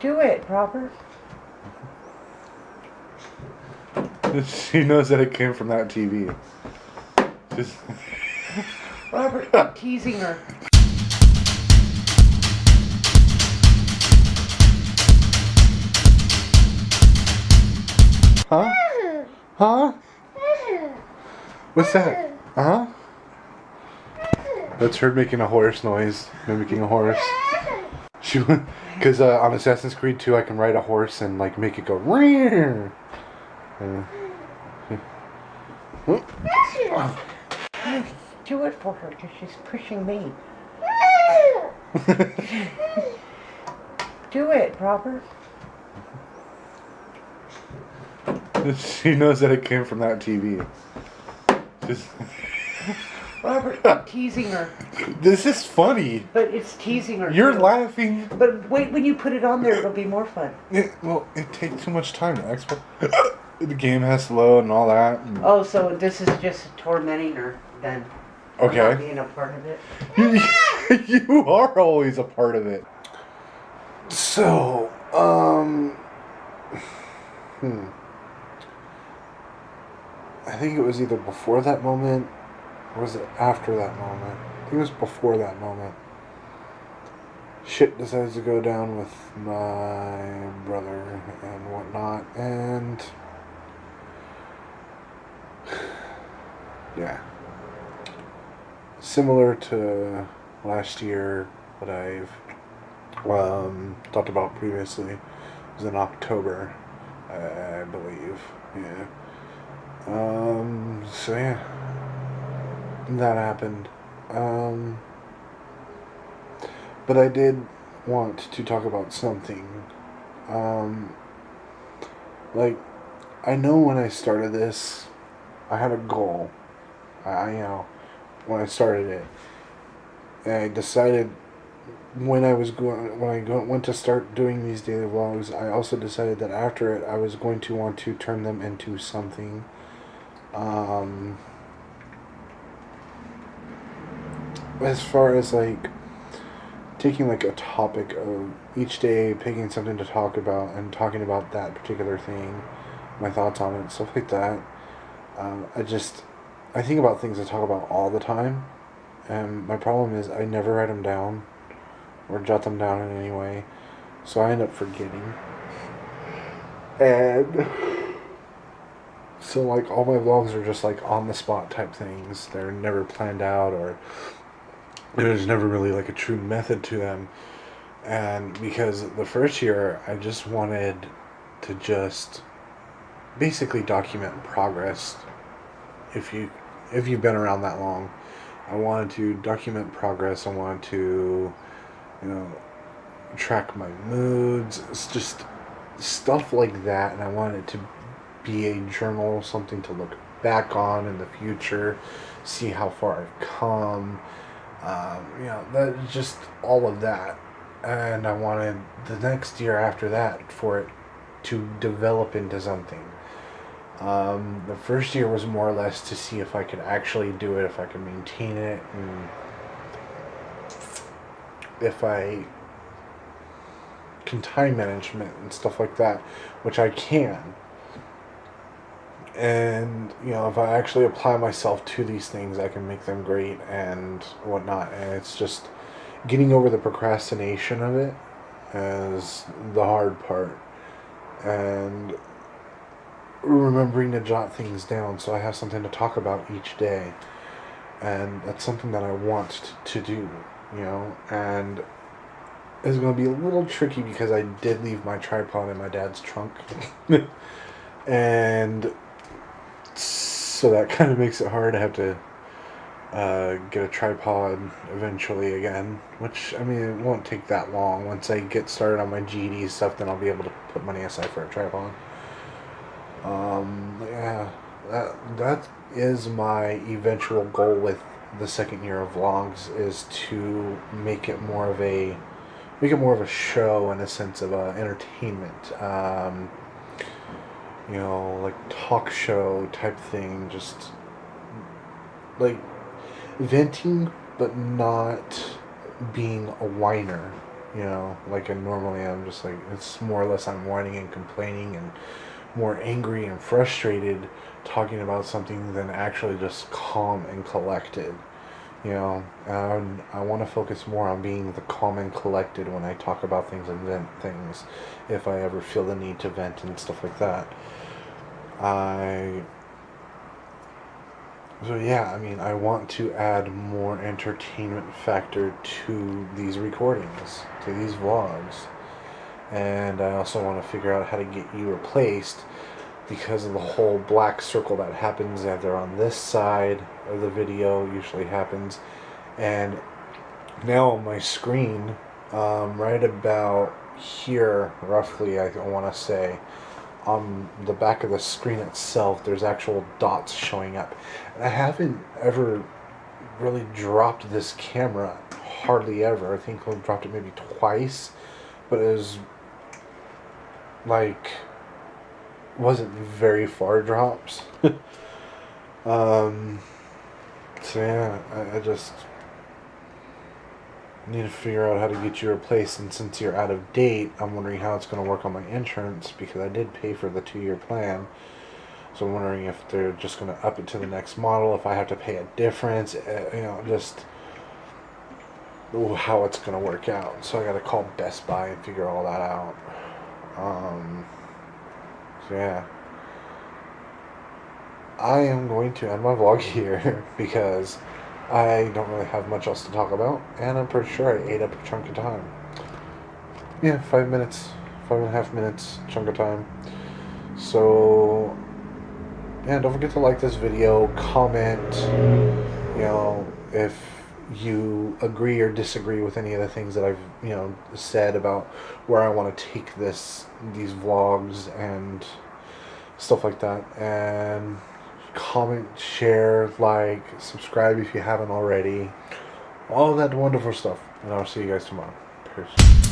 Do it, Robert. She knows that it came from that TV. Just Robert, I'm teasing her. Huh? Huh? What's that? Uh-huh? That's her making a horse noise, mimicking a horse. She, because on Assassin's Creed 2, I can ride a horse and like make it go. Do it for her, because she's pushing me. Do it, Robert. She knows that it came from that TV. Just Robert, I'm teasing her. This is funny. But it's teasing her. You're too. laughing. But wait, when you put it on there, it'll be more fun. It takes too much time to export. The game has to load and all that. And Oh, so this is just tormenting her then? Okay. Not being a part of it? You are always a part of it. So, I think it was either before that moment, or was it after that moment? I think it was before that moment. Shit decides to go down with my brother and whatnot, and yeah. Similar to last year, what I've talked about previously, was in October, I believe. Yeah. So yeah, that happened. But I did want to talk about something. Like, I know when I started this, I had a goal. When I started it, and I decided when I went to start doing these daily vlogs, I also decided that after it, I was going to want to turn them into something. As far as like taking like a topic of each day, picking something to talk about and talking about that particular thing, my thoughts on it, stuff like that. I think about things I talk about all the time, and my problem is I never write them down or jot them down in any way, so I end up forgetting. And so like all my vlogs are just like on the spot type things. They're never planned out, or there's never really like a true method to them. And because the first year I just wanted to just basically document progress. If you've been around that long, I wanted to document progress. I wanted to, track my moods. It's just stuff like that, and I wanted it to be a journal, something to look back on in the future, see how far I've come. That just all of that, and I wanted the next year after that for it to develop into something. The first year was more or less to see if I could actually do it, if I could maintain it, and if I can time management and stuff like that, which I can. And, if I actually apply myself to these things, I can make them great and whatnot. And it's just getting over the procrastination of it as the hard part. And remembering to jot things down so I have something to talk about each day. And that's something that I want to do, and it's going to be a little tricky because I did leave my tripod in my dad's trunk. And so that kind of makes it hard. I have to get a tripod eventually again, which, it won't take that long. Once I get started on my GD stuff, then I'll be able to put money aside for a tripod. That is my eventual goal with the second year of vlogs, is to make it more of a show in a sense of entertainment. Like talk show type thing, just like venting, but not being a whiner. You know, like I normally am. Just like, it's more or less I'm whining and complaining and more angry and frustrated talking about something than actually just calm and collected. You know, and I want to focus more on being the calm and collected when I talk about things and vent things, if I ever feel the need to vent and stuff like that. So yeah, I mean, I want to add more entertainment factor to these recordings, to these vlogs. And I also want to figure out how to get you replaced, because of the whole black circle that happens either on this side of the video, usually happens. And now on my screen, right about here, roughly, I want to say, on the back of the screen itself, there's actual dots showing up. And I haven't ever really dropped this camera, hardly ever. I think I've dropped it maybe twice, but it was like, wasn't very far drops. So yeah, I just need to figure out how to get you replaced, and since you're out of date, I'm wondering how it's going to work on my insurance, because I did pay for the 2-year plan. So I'm wondering if they're just going to up it to the next model, if I have to pay a difference, you know, just how it's going to work out. So I got to call Best Buy and figure all that out. So yeah, I am going to end my vlog here because I don't really have much else to talk about, and I'm pretty sure I ate up a chunk of time. Yeah, 5 minutes, 5.5 minutes chunk of time. So yeah, don't forget to like this video, comment, you know, if you agree or disagree with any of the things that I've, you know, said about where I want to take these vlogs and stuff like that. And comment, share, like, subscribe if you haven't already, all that wonderful stuff. And I'll see you guys tomorrow. Peace.